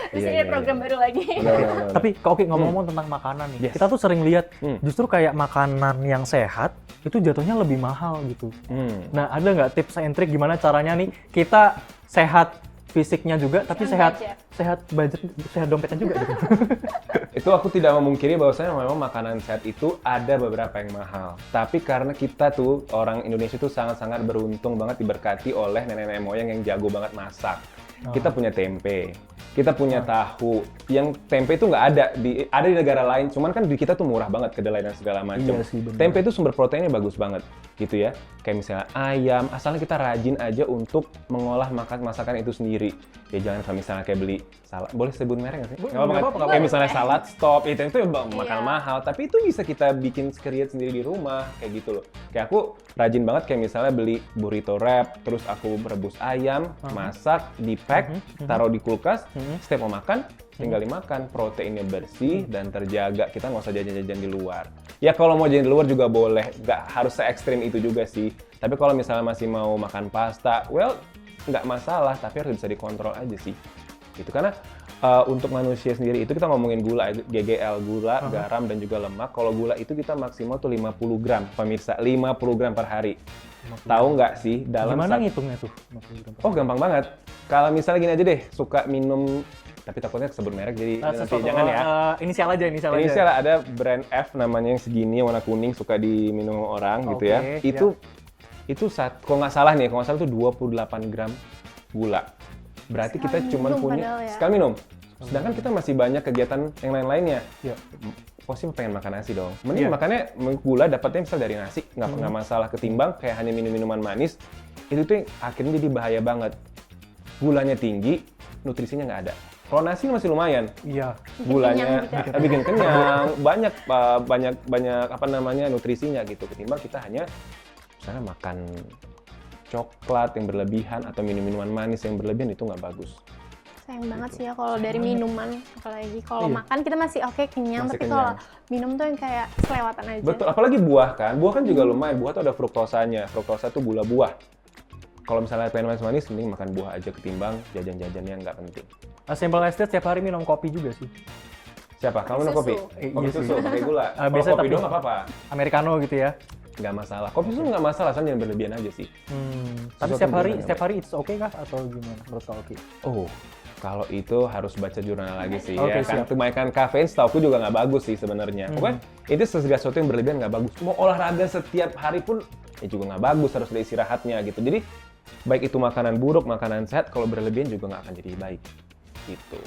di sini ada program baru lagi. Benar. Tapi Kak Oki ngomong-ngomong tentang makanan nih, kita tuh sering lihat justru kayak makanan yang sehat itu jatuhnya lebih mahal gitu. Nah, ada nggak tips and trick gimana caranya nih kita sehat fisiknya juga tapi sehat budget, sehat dompetnya juga gitu. Itu aku tidak memungkiri bahwasanya memang makanan sehat itu ada beberapa yang mahal. Tapi karena kita tuh orang Indonesia tuh sangat-sangat beruntung banget diberkati oleh nenek-nenek moyang yang jago banget masak. Kita punya tempe, kita punya tahu, yang tempe itu nggak ada di negara lain, cuman kan di kita tuh murah banget kedelai dan segala macam. Iya sih, bener. Tempe itu sumber proteinnya bagus banget gitu ya. Kayak misalnya ayam, asalnya kita rajin aja untuk mengolah masakan itu sendiri. Ya jangan kalau misalnya kayak beli salad, boleh sebut merek nggak sih? Nggak apa-apa, nggak apa-apa. Kayak misalnya salad stop, itu bakal Iya. mahal, tapi itu bisa kita bikin create sendiri di rumah, kayak gitu loh. Kayak aku rajin banget kayak misalnya beli burrito wrap, terus aku rebus ayam, masak, di pack, taruh di kulkas, setiap mau makan, tinggal dimakan, proteinnya bersih dan terjaga, kita nggak usah jajan-jajan di luar. Ya kalau mau jajan di luar juga boleh, nggak harus se-ekstrim itu juga sih. Tapi kalau misalnya masih mau makan pasta, well, nggak masalah, tapi harus bisa dikontrol aja sih. Gitu, karena untuk manusia sendiri itu kita ngomongin gula, GGL, gula, garam, dan juga lemak. Kalau gula itu kita maksimal tuh 50 gram, pemirsa, 50 gram per hari. Tahu nggak sih, dalam Gimana ngitungnya tuh? Oh, gampang banget. Kalau misalnya gini aja deh, suka minum, tapi takutnya sebut merek, jadi nanti jangan ya. Inisial aja. Ini sih ada brand F namanya yang segini, yang warna kuning, suka diminum orang gitu ya. Oke, Itu kalau nggak salah nih, itu 28 gram gula. Berarti kita Sekali cuma minum punya padahal ya. sekali minum. Sedangkan kita masih banyak kegiatan yang lain-lainnya. Iya. Pasti pengen makan nasi dong. Mending makannya gula dapatnya misal dari nasi, nggak masalah, ketimbang kayak hanya minum minuman manis. Itu tuh yang akhirnya jadi bahaya banget. Gulanya tinggi, nutrisinya nggak ada. Kalau nasi masih lumayan. Iya. Gulanya kenyang juga. bikin kenyang, banyak apa namanya nutrisinya gitu. Ketimbang kita hanya misalnya makan coklat yang berlebihan atau minum-minuman manis yang berlebihan, itu nggak bagus. Sayang banget sih ya kalau dari minuman, apalagi kalau Iya. makan kita masih oke kenyang, Masih tapi kenyang. kalau minum tuh yang kayak selewatan aja. Betul, apalagi buah kan. Buah kan juga lumayan. Buah tuh ada fruktosanya. Fruktosa tuh gula buah. Kalau misalnya pengen manis-manis, mending makan buah aja ketimbang jajan-jajan yang nggak penting. Simple as that, setiap hari minum kopi juga sih. Siapa? Kamu minum Susu. kopi? Kopi Iya sih. susu, pakai gula. Kalau Biasanya kopi tapi- doang nggak apa-apa. Americano gitu ya. Nggak masalah. Kopi susu nggak masalah, asal jangan berlebihan aja sih. Tapi Sesuatu yang setiap hari it's okay kah atau gimana menurut Kak Oki? Oh, kalau itu harus baca jurnal lagi sih. Oke, Ya kan, siap. kebanyakan kafein setauku juga nggak bagus sih sebenarnya. Pokoknya itu segala sesuatu yang berlebihan nggak bagus. Mau olahraga setiap hari pun ya juga nggak bagus, harus ada istirahatnya gitu. Jadi baik itu makanan buruk, makanan sehat, kalau berlebihan juga nggak akan jadi baik. Gitu.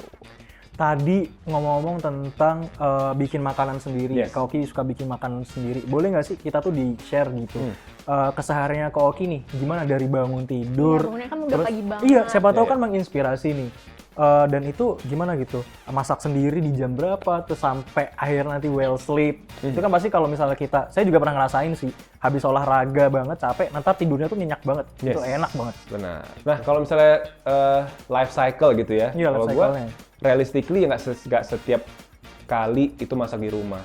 Tadi ngomong-ngomong tentang bikin makanan sendiri, Yes. Kak Oki suka bikin makanan sendiri. Boleh nggak sih kita tuh di-share gitu? Kesehariannya Kak Oki nih, gimana dari bangun tidur? Iya, bangunnya kan udah pagi banget. Iya, siapa tahu Iya, kan menginspirasi nih. Dan itu gimana gitu? Masak sendiri di jam berapa? Terus sampai akhir nanti well sleep. Itu kan pasti kalau misalnya saya juga pernah ngerasain sih. Habis olahraga banget, capek, nanti tidurnya tuh nyenyak banget. Itu Yes. enak banget. Benar. Nah, kalau misalnya life cycle gitu ya, Iya, kalau life gue cycle-nya. realistically ya nggak setiap kali itu masak di rumah.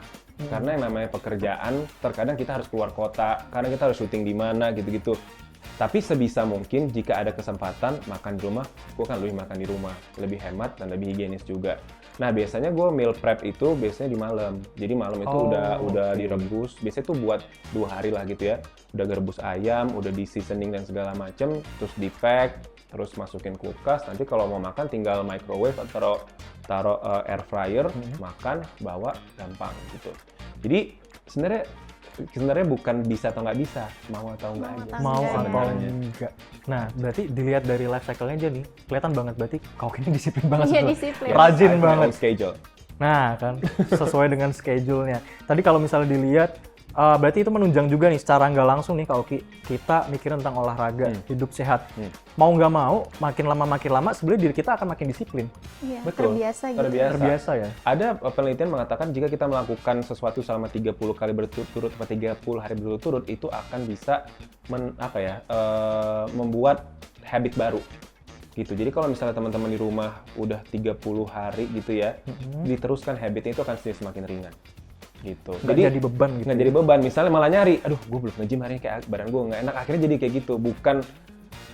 Karena yang namanya pekerjaan, terkadang kita harus keluar kota, kadang kita harus syuting di mana gitu-gitu. Tapi sebisa mungkin jika ada kesempatan makan di rumah, gue kan lebih makan di rumah, lebih hemat dan lebih higienis juga. Nah, biasanya gue meal prep itu biasanya di malam. Jadi malam itu udah direbus. Biasanya tuh buat 2 hari lah gitu ya. Udah rebus ayam, udah di seasoning dan segala macem, terus di pack, terus masukin kulkas. Nanti kalau mau makan tinggal microwave atau taruh air fryer, makan, bawa, gampang gitu. Jadi sebenarnya bukan bisa atau nggak bisa, mau atau nggak aja. Mau Enggak, atau sebenarnya. enggak. Nah, berarti dilihat dari life cycle-nya aja nih, kelihatan banget berarti Kak Oki ini disiplin banget. Iya, sebetulnya. disiplin. Rajin I have my banget. own schedule. Nah, kan sesuai dengan schedule-nya. Tadi kalau misalnya dilihat, berarti itu menunjang juga nih secara nggak langsung nih Kak Oki, kita mikirin tentang olahraga, hidup sehat. Mau nggak mau, makin lama sebenarnya diri kita akan makin disiplin. Iya, Betul. terbiasa gitu. Terbiasa ya. Ada penelitian mengatakan jika kita melakukan sesuatu selama 30 kali berturut-turut atau 30 hari berturut-turut, itu akan bisa membuat habit baru. Gitu. Jadi kalau misalnya teman-teman di rumah udah 30 hari gitu ya, diteruskan habitnya itu akan semakin ringan. Gitu. Nggak jadi beban gitu. Nggak jadi beban. Misalnya malah nyari, aduh gue belum nge-gym hari ini, kayak badan gue nggak enak. Akhirnya jadi kayak gitu.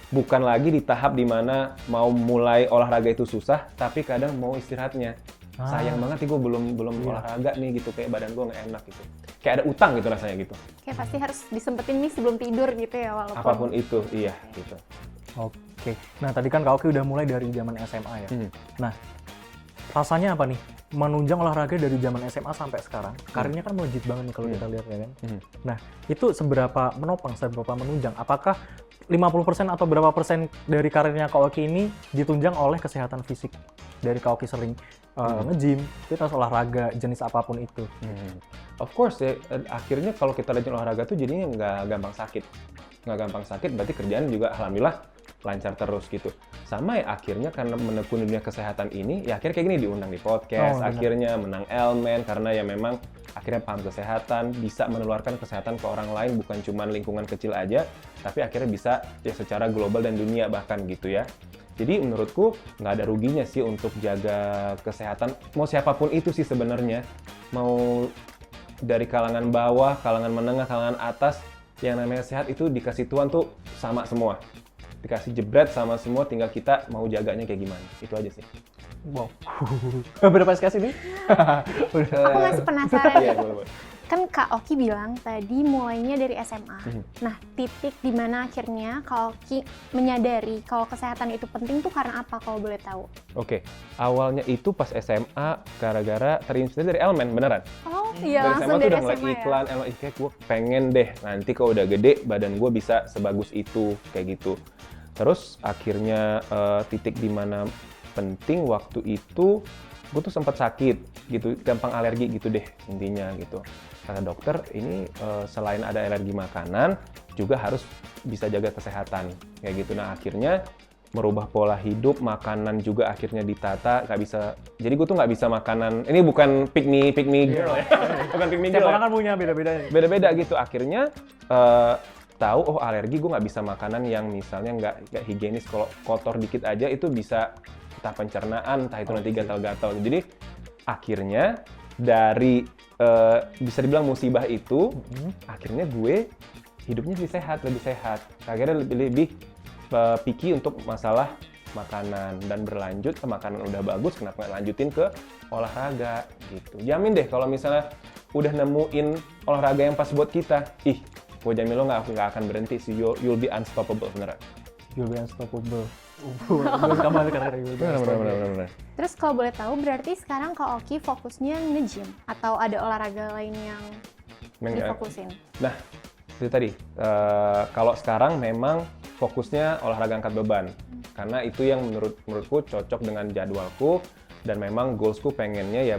Bukan lagi di tahap dimana mau mulai olahraga itu susah, tapi kadang mau istirahatnya. Sayang banget nih gue belum olahraga nih gitu, kayak badan gue nggak enak gitu. Kayak ada utang gitu rasanya gitu. Kayak pasti harus disempetin nih sebelum tidur gitu ya, walaupun Apapun itu, iya gitu. Oke. Nah, tadi kan Kak Oki udah mulai dari zaman SMA ya. Nah, rasanya apa nih? Menunjang olahraga dari zaman SMA sampai sekarang. Karirnya kan melejit banget nih kalau kita lihat ya kan. Nah, itu seberapa menopang, seberapa menunjang? Apakah 50% atau berapa persen dari karirnya Kak Oki ini ditunjang oleh kesehatan fisik dari Kak Oki sering nge-gym, fitness, olahraga, jenis apapun itu. Of course ya, akhirnya kalau kita rajin olahraga tuh jadinya nggak gampang sakit. Nggak gampang sakit, berarti kerjaan juga alhamdulillah lancar terus gitu. Sama ya akhirnya karena menekuni dunia kesehatan ini, ya akhirnya kayak gini diundang di podcast, akhirnya menang Elmen karena ya memang akhirnya paham kesehatan, bisa menularkan kesehatan ke orang lain, bukan cuma lingkungan kecil aja, tapi akhirnya bisa ya secara global dan dunia bahkan gitu ya. Jadi menurutku nggak ada ruginya sih untuk jaga kesehatan, mau siapapun itu sih sebenarnya, mau dari kalangan bawah, kalangan menengah, kalangan atas, yang namanya sehat itu dikasih Tuhan tuh sama semua. Dikasih jebret sama semua, tinggal kita mau jaganya kayak gimana. Itu aja sih. Wow. Berapa SKS ini? Aku masih penasaran. Iya, boleh. Kan Kak Oki bilang tadi mulainya dari SMA. Nah, titik di mana akhirnya Kak Oki menyadari kalau kesehatan itu penting tuh karena apa kalau boleh tahu? Oke, awalnya itu pas SMA gara-gara terinspirasi dari Elmen, beneran. Oh iya, Dari langsung SMA tuh dari udah ngeliat SMA ya? iklan, Elmen, kayak gue pengen deh nanti kalau udah gede badan gue bisa sebagus itu, kayak gitu. Terus akhirnya titik di mana penting waktu itu, gue tuh sempat sakit gitu, gampang alergi gitu deh intinya gitu. Kata dokter ini selain ada alergi makanan juga harus bisa jaga kesehatan kayak gitu. Nah akhirnya merubah pola hidup, makanan juga akhirnya ditata, nggak bisa. Jadi gue tuh nggak bisa makanan. Ini bukan pick me girl ya, bukan pick me Setiap girl. orang kan punya beda-beda. Beda-beda gitu. Akhirnya tahu oh alergi, gue nggak bisa makanan yang misalnya nggak higienis. Kalau kotor dikit aja itu bisa entah pencernaan, entah itu nanti gatal-gatal. Jadi akhirnya dari bisa dibilang musibah itu, akhirnya gue hidupnya lebih sehat. Akhirnya lebih picky untuk masalah makanan dan berlanjut ke makanan udah bagus, kenapa nggak lanjutin ke olahraga gitu. Jamin deh kalau misalnya udah nemuin olahraga yang pas buat kita, gue jamin lo nggak akan berhenti sih, you'll be unstoppable beneran. You'll be unstoppable. Kamu kata-kata you'll be unstoppable. Bener. Terus kalau boleh tahu berarti sekarang Kak Oki fokusnya nge-gym atau ada olahraga lain yang difokusin? Nah, itu tadi. Kalau sekarang memang fokusnya olahraga angkat beban. Karena itu yang menurutku cocok dengan jadwalku dan memang goalsku pengennya ya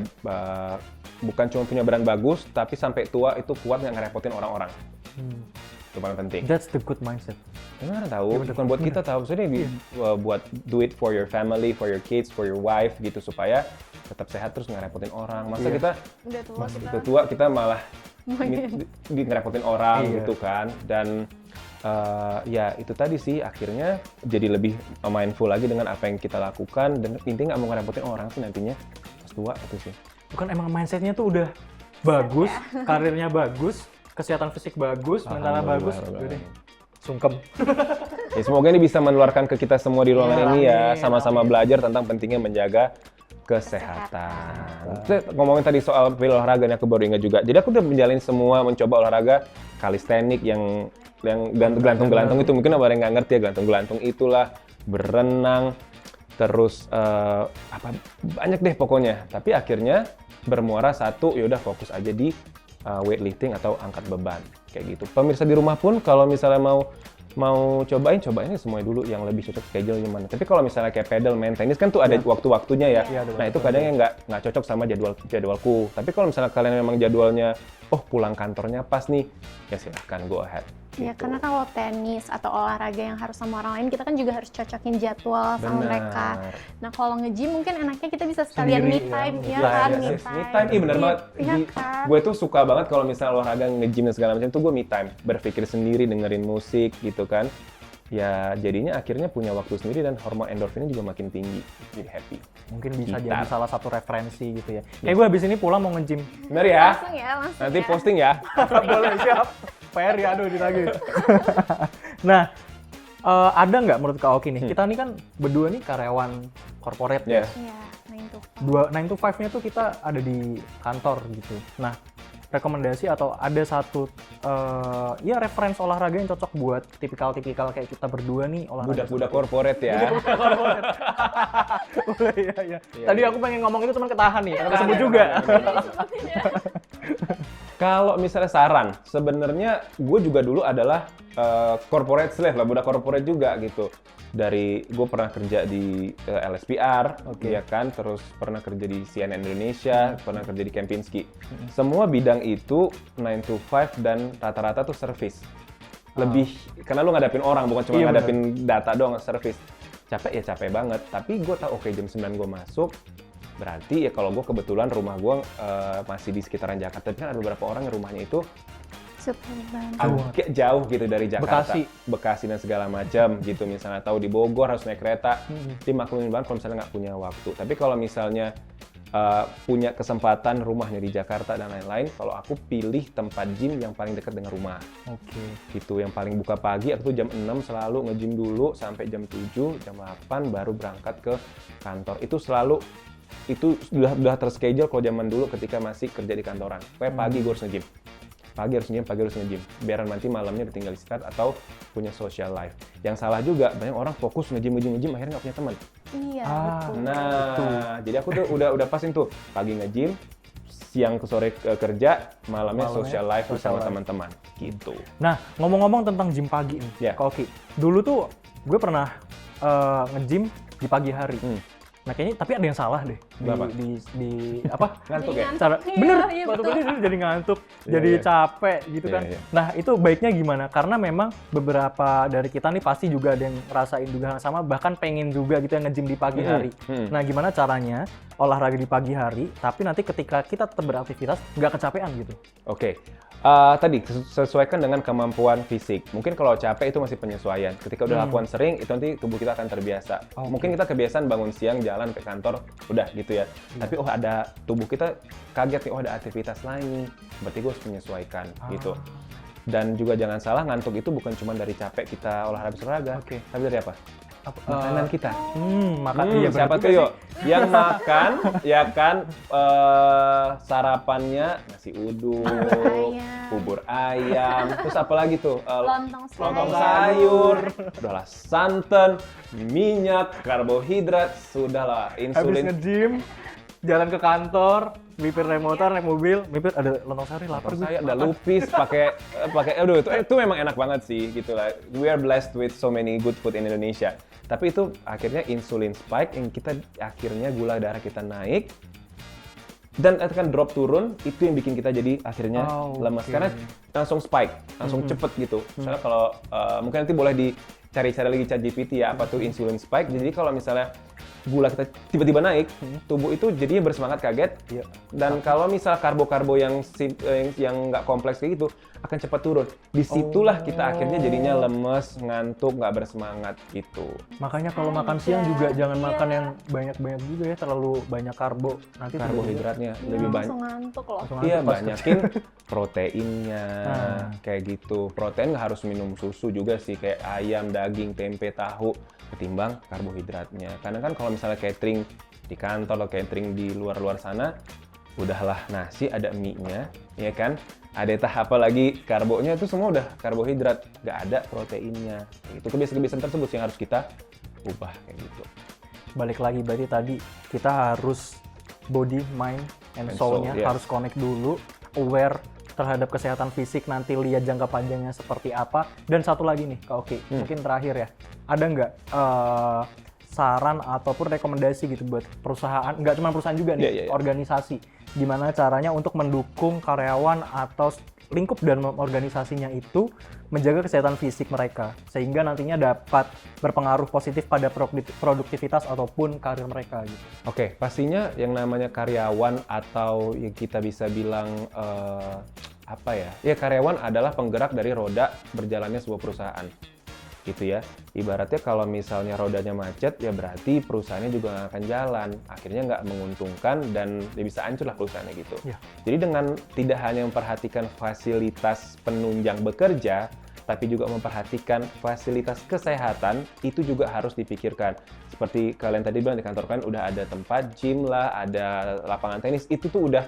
bukan cuma punya badan bagus, tapi sampai tua itu kuat nggak ngerepotin orang-orang. Itu paling penting. That's the good mindset. Gimana tahu? Bukan buat kita tahu, maksudnya buat do it for your family, for your kids, for your wife gitu supaya tetap sehat terus nggak repotin orang. Masa kita udah tua kita malah ngerepotin orang gitu kan. Dan ya itu tadi sih akhirnya jadi lebih mindful lagi dengan apa yang kita lakukan dan intinya nggak mau ngerepotin orang sih nantinya pas tua itu sih. Bukan emang mindsetnya tuh udah bagus, karirnya bagus, kesehatan fisik bagus, mentalnya bagus, udah sungkem. Ya, semoga ini bisa menularkan ke kita semua di ruangan ini ya, sama-sama belajar tentang pentingnya menjaga kesehatan. Ngomongin tadi soal olahraga, aku baru ingat juga. Jadi aku udah mencoba olahraga kalistenik yang gelantung-gelantung itu, mungkin ada yang nggak ngerti ya, gelantung-gelantung itulah, berenang, terus banyak deh pokoknya. Tapi akhirnya bermuara satu, yaudah fokus aja di weightlifting atau angkat beban kayak gitu. Pemirsa di rumah pun kalau misalnya mau cobain semuanya dulu yang lebih cocok schedule gimana. Tapi kalau misalnya kayak pedal, main tenis kan tuh ada waktu-waktunya ya. Nah itu kadang yang nggak cocok sama jadwalku. Tapi kalau misalnya kalian memang jadwalnya pulang kantornya pas nih, ya silahkan go ahead. Ya karena kalau tenis atau olahraga yang harus sama orang lain, kita kan juga harus cocokin jadwal sama mereka. Nah kalau nge-gym mungkin enaknya kita bisa sekalian me time, ya kan? Me time, iya bener banget. Iya kan? Gue tuh suka banget kalau misalnya olahraga nge-gym dan segala macam tuh gue me time, berpikir sendiri, dengerin musik gitu kan. Ya jadinya akhirnya punya waktu sendiri dan hormon endorfinnya juga makin tinggi, jadi happy. Mungkin bisa jadi salah satu referensi gitu ya. Kayak gue habis ini pulang mau nge-gym. Bener ya? Langsung Nanti ya. posting ya. Boleh, siap. PR ya, aduh ditagih. Nah, ada nggak menurut Kak Oki nih? Kita nih kan berdua nih karyawan corporate ya. Iya, 9 to 5. 9 to 5-nya tuh kita ada di kantor gitu. Nah, rekomendasi atau ada satu ya referensi olahraga yang cocok buat tipikal-tipikal kayak kita berdua nih olahraga. Budak-budak corporate ya. Boleh ya. Tadi aku pengen ngomong itu cuman ketahan nih, karena sebut juga. Kalau misalnya saran, sebenarnya gue juga dulu adalah corporate slave lah, budak corporate juga gitu. Dari gue pernah kerja di LSPR, ya kan, terus pernah kerja di CNN Indonesia, pernah kerja di Kempinski. Semua bidang itu 9 to 5 dan rata-rata tuh service. Lebih, karena lu ngadapin orang, bukan cuma ngadapin data doang, service. Capek ya capek banget, tapi gue tahu oke, jam 9 gue masuk, berarti ya kalau gue kebetulan rumah gue masih di sekitaran Jakarta, tapi kan ada beberapa orang yang rumahnya itu agak jauh gitu dari Jakarta, Bekasi dan segala macam gitu, misalnya tahu di Bogor harus naik kereta, dimaklumin banget kalau misalnya nggak punya waktu. Tapi kalau misalnya punya kesempatan rumahnya di Jakarta dan lain-lain, kalau aku pilih tempat gym yang paling dekat dengan rumah. Gitu, yang paling buka pagi, aku tuh jam 6 selalu nge-gym dulu sampai jam 7, jam 8 baru berangkat ke kantor. Itu sudah terschedule kalau zaman dulu ketika masih kerja di kantoran. Kayak pagi gue harus nge-gym. Pagi harus nge-gym. Biar nanti malamnya tinggal istirahat atau punya social life. Yang salah juga, banyak orang fokus nge-gym, akhirnya nggak punya teman. Iya, betul. Nah, jadi aku tuh udah pasin tuh. Pagi nge-gym, siang ke sore kerja, malamnya social life bersama teman-teman. Gitu. Nah, ngomong-ngomong tentang gym pagi nih, Kak Oki. Dulu tuh gue pernah nge-gym di pagi hari. Nah kayaknya tapi ada yang salah deh di apa ngantuk ya? Cara bener betul. Jadi ngantuk, jadi capek gitu kan. Nah itu baiknya gimana? Karena memang beberapa dari kita nih pasti juga ada yang ngerasain juga yang sama, bahkan pengen juga gitu yang nge-gym di pagi hari. Nah gimana caranya olahraga di pagi hari, tapi nanti ketika kita tetap beraktivitas nggak kecapean gitu? Oke. Tadi sesuaikan dengan kemampuan fisik. Mungkin kalau capek itu masih penyesuaian. Ketika udah lakukan sering, itu nanti tubuh kita akan terbiasa. Mungkin kita kebiasaan bangun siang, jalan ke kantor, udah gitu ya. Tapi ada tubuh kita kaget nih, ada aktivitas lain. Berarti gue harus menyesuaikan gitu. Dan juga jangan salah, ngantuk itu bukan cuma dari capek kita olahraga, tapi dari apa? Makanan kita. Iya, siapa tuh yuk yang makan ya kan sarapannya nasi uduk, bubur ayam, terus apa lagi tuh? Lontong sayur, udahlah santan, minyak, karbohidrat, sudahlah insulin. Habis nge-gym, jalan ke kantor, mipir naik motor, naik mobil, mipir ada lontong sayur, lapar gue. Ada lupis, pakai aduh itu memang enak banget sih gitu lah. We are blessed with so many good food in Indonesia. Tapi itu akhirnya insulin spike, yang kita akhirnya gula darah kita naik dan akan drop turun, itu yang bikin kita jadi akhirnya lemas karena langsung spike, langsung cepet gitu. Misalnya kalau mungkin nanti boleh dicari-cari lagi ChatGPT ya apa tuh insulin spike. Jadi kalau misalnya gula kita tiba-tiba naik, tubuh itu jadinya bersemangat kaget. Dan kalau misal karbo-karbo yang nggak kompleks kayak gitu akan cepat turun. Disitulah kita akhirnya jadinya lemes, ngantuk, nggak bersemangat gitu. Makanya kalau makan siang juga jangan makan yang banyak-banyak juga ya, terlalu banyak karbo. Nanti karbohidratnya lebih banyak. Langsung ngantuk loh. Iya, banyakin proteinnya kayak gitu. Protein nggak harus minum susu juga sih, kayak ayam, daging, tempe, tahu, ketimbang karbohidratnya. Karena kan kalau misalnya catering di kantor atau catering di luar sana, udahlah nasi ada mie-nya, ya kan? Ada apa lagi karbonya itu semua udah karbohidrat, nggak ada proteinnya. Itu kebiasaan-kebiasaan tersebut yang harus kita ubah kayak gitu. Balik lagi berarti tadi kita harus body, mind, and soul-nya harus connect dulu, aware terhadap kesehatan fisik, nanti lihat jangka panjangnya seperti apa. Dan satu lagi nih, Kak Oki, mungkin terakhir ya, ada nggak saran ataupun rekomendasi gitu buat perusahaan, nggak cuma perusahaan juga nih, organisasi, gimana caranya untuk mendukung karyawan atau lingkup dan organisasinya itu menjaga kesehatan fisik mereka, sehingga nantinya dapat berpengaruh positif pada produktivitas ataupun karir mereka gitu. Oke, pastinya yang namanya karyawan atau yang kita bisa bilang ya karyawan adalah penggerak dari roda berjalannya sebuah perusahaan. Gitu ya, ibaratnya kalau misalnya rodanya macet ya berarti perusahaannya juga nggak akan jalan, akhirnya nggak menguntungkan dan ya bisa hancur lah perusahaannya gitu. Jadi dengan tidak hanya memperhatikan fasilitas penunjang bekerja, tapi juga memperhatikan fasilitas kesehatan, itu juga harus dipikirkan. Seperti kalian tadi bilang di kantor kan udah ada tempat gym lah, ada lapangan tenis, itu tuh udah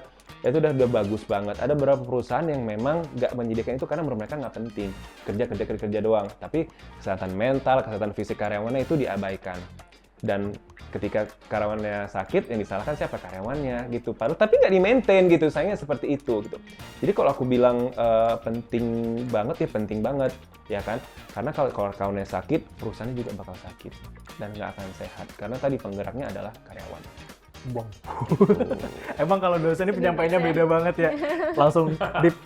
bagus banget. Ada beberapa perusahaan yang memang nggak menyediakan itu karena menurut mereka nggak penting, kerja doang. Tapi kesehatan mental, kesehatan fisik karyawannya itu diabaikan. Dan ketika karyawannya sakit, yang disalahkan siapa? Karyawannya gitu. Padahal tapi nggak di-maintain gitu, sayangnya seperti itu gitu. Jadi kalau aku bilang penting banget ya kan? Karena kalau karyawannya sakit, perusahaannya juga bakal sakit dan nggak akan sehat. Karena tadi penggeraknya adalah karyawan. Bong. Emang kalau dosen ini penyampaiannya beda banget ya. Langsung deep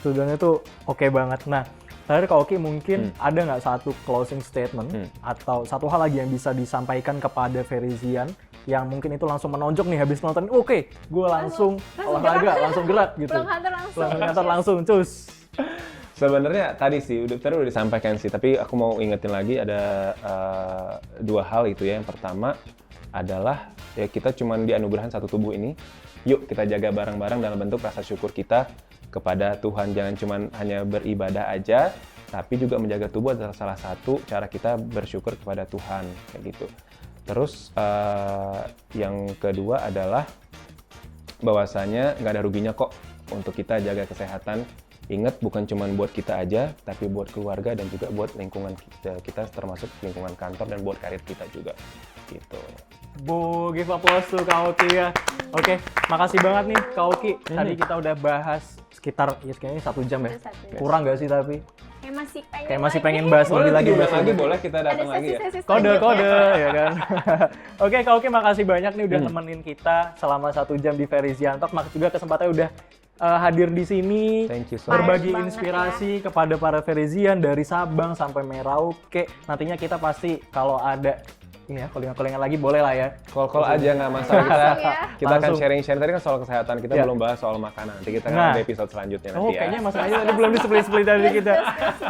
studentnya tuh oke banget. Nah, terakhir Kak Oki mungkin ada nggak satu closing statement atau satu hal lagi yang bisa disampaikan kepada Verizian yang mungkin itu langsung menonjok nih habis nonton, oke, gue langsung olahraga, langsung gerak gitu. Pulang kantor langsung. Pulang kantor langsung, cus. Sebenarnya tadi sih udah disampaikan sih, tapi aku mau ingetin lagi ada dua hal itu ya. Yang pertama adalah ya kita cuma dianugerahan satu tubuh ini. Yuk kita jaga bareng-bareng dalam bentuk rasa syukur kita kepada Tuhan. Jangan cuma hanya beribadah aja, tapi juga menjaga tubuh adalah salah satu cara kita bersyukur kepada Tuhan kayak gitu. Terus yang kedua adalah bahwasanya nggak ada ruginya kok untuk kita jaga kesehatan. Ingat, bukan cuma buat kita aja, tapi buat keluarga dan juga buat lingkungan kita termasuk lingkungan kantor dan buat karir kita juga gitu. Bu, give applause to Kak Oki ya. Oke, makasih banget nih Kak Oki. Tadi kita udah bahas sekitar ya kayaknya 1 jam ya. Kurang nggak sih tapi? Kayak masih pengen bahas Boleh lebih lagi. lagi, boleh kita datang lagi ya. Kode ya kan. Oke Kak Oki, makasih banyak nih udah nemenin kita selama 1 jam di Verizian Talk. Makasih juga kesempatannya udah hadir di sini. Thank you so much. Berbagi Banget inspirasi kepada para Verizian dari Sabang sampai Merauke. Nantinya kita pasti kalau ada calling-callingan lagi boleh lah ya. Call aja nggak masalah. Kita akan Langsung. sharing-sharing. Tadi kan soal kesehatan, kita belum bahas soal makanan. Nanti kita akan ada episode selanjutnya nanti ya. Kayaknya Mas Ayu tadi belum di-split dari kita.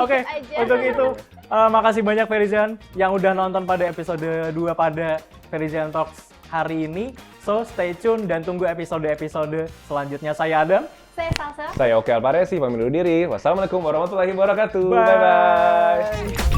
Oke, untuk itu makasih banyak Verizian yang udah nonton pada episode 2 pada Verizian Talks hari ini. So, stay tune dan tunggu episode-episode selanjutnya. Saya Adam. Saya Salsa. Saya Oki Alparesi, pamit undur diri. Wassalamualaikum warahmatullahi wabarakatuh. Bye-bye.